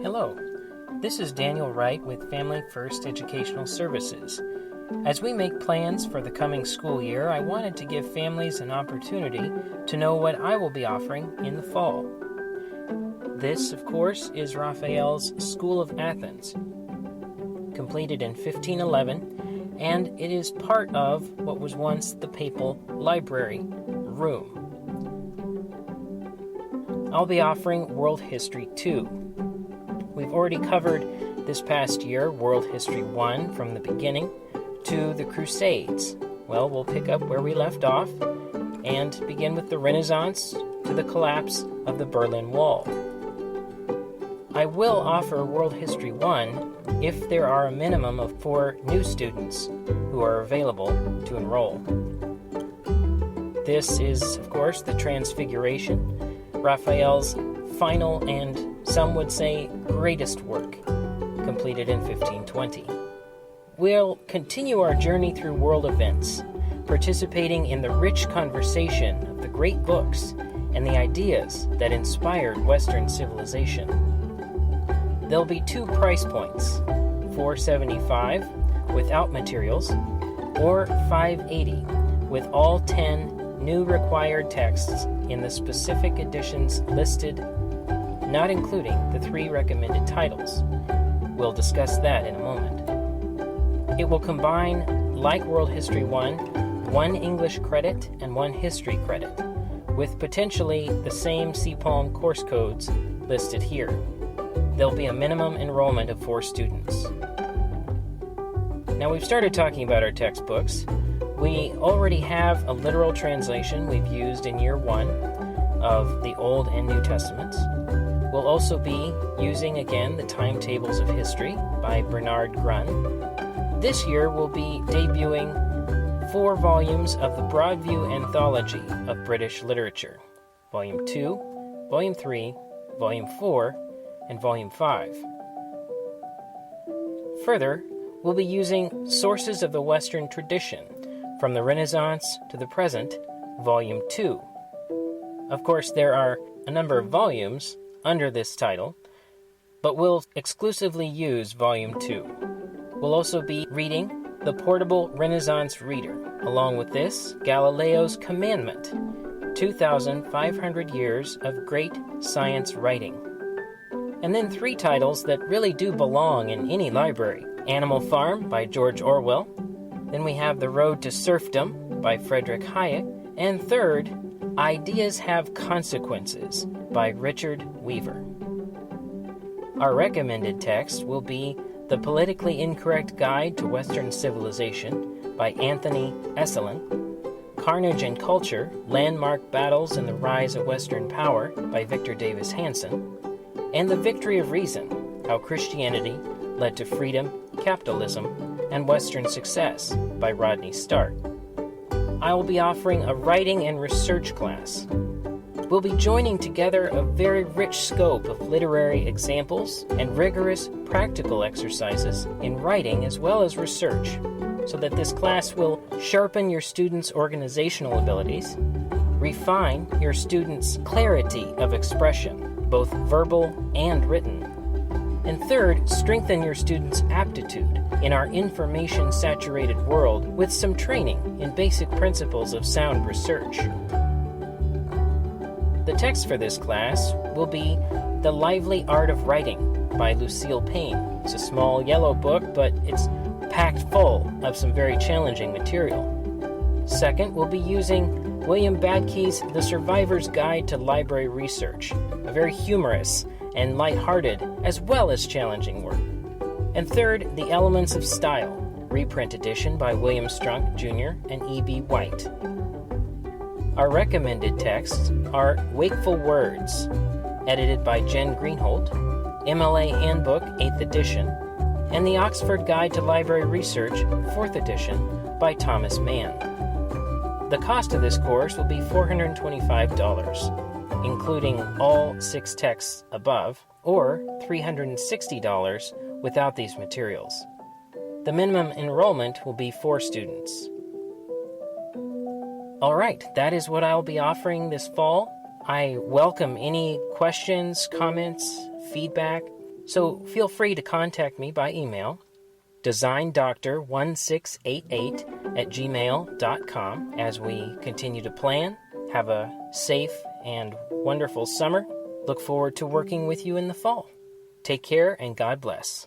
Hello, this is Daniel Wright with Family First Educational Services. As we make plans for the coming school year, I wanted to give families an opportunity to know what I will be offering in the fall. This, of course, is Raphael's School of Athens, completed in 1511, and it is part of what was once the Papal Library Room. I'll be offering World History 2. We've already covered this past year World History 1 from the beginning to the Crusades. Well, we'll pick up where we left off and begin with the Renaissance to the collapse of the Berlin Wall. I will offer World History 1 if there are a minimum of 4 new students who are available to enroll. This is, of course, the Transfiguration, Raphael's final and some would say greatest work, completed in 1520. We'll continue our journey through world events, participating in the rich conversation of the great books and the ideas that inspired Western civilization. There'll be 2 price points, $475 without materials, or $580 with all 10 new required texts in the specific editions listed, not including the 3 recommended titles. We'll discuss that in a moment. It will combine, like World History 1 English credit and 1 history credit, with potentially the same CPALM course codes listed here. There'll be a minimum enrollment of 4 students. Now we've started talking about our textbooks. We already have a literal translation we've used in year 1 of the Old and New Testaments. We'll also be using again the Timetables of History by Bernard Grun. This year we'll be debuting 4 volumes of the Broadview Anthology of British Literature, Volume 2, Volume 3, Volume 4, and Volume 5. Further, we'll be using Sources of the Western Tradition, from the Renaissance to the Present, Volume 2. Of course, there are a number of volumes under this title, but we'll exclusively use Volume 2. We'll also be reading The Portable Renaissance Reader. Along with this, Galileo's Commandment, 2,500 Years of Great Science Writing. And then 3 titles that really do belong in any library. Animal Farm by George Orwell. Then we have The Road to Serfdom by Friedrich Hayek. And third, Ideas Have Consequences by Richard Weaver. Our recommended text will be The Politically Incorrect Guide to Western Civilization by Anthony Esolen, Carnage and Culture, Landmark Battles and the Rise of Western Power by Victor Davis Hanson, and The Victory of Reason, How Christianity Led to Freedom, Capitalism, and Western Success by Rodney Stark. I will be offering a writing and research class. We'll be joining together a very rich scope of literary examples and rigorous practical exercises in writing as well as research, so that this class will sharpen your students' organizational abilities, refine your students' clarity of expression, both verbal and written, and third, strengthen your students' aptitude in our information-saturated world with some training in basic principles of sound research. The text for this class will be The Lively Art of Writing by Lucille Payne. It's a small yellow book, but it's packed full of some very challenging material. Second, we'll be using William Badke's The Survivor's Guide to Library Research, a very humorous and lighthearted as well as challenging work. And third, The Elements of Style, reprint edition by William Strunk Jr. and E.B. White. Our recommended texts are Wakeful Words, edited by Jen Greenhold, MLA Handbook, 8th edition, and the Oxford Guide to Library Research, 4th edition, by Thomas Mann. The cost of this course will be $425, including all 6 texts above, or $360 without these materials. The minimum enrollment will be 4 students. All right, that is what I'll be offering this fall. I welcome any questions, comments, feedback. So feel free to contact me by email, designdoctor1688@gmail.com, as we continue to plan. Have a safe and wonderful summer. Look forward to working with you in the fall. Take care and God bless.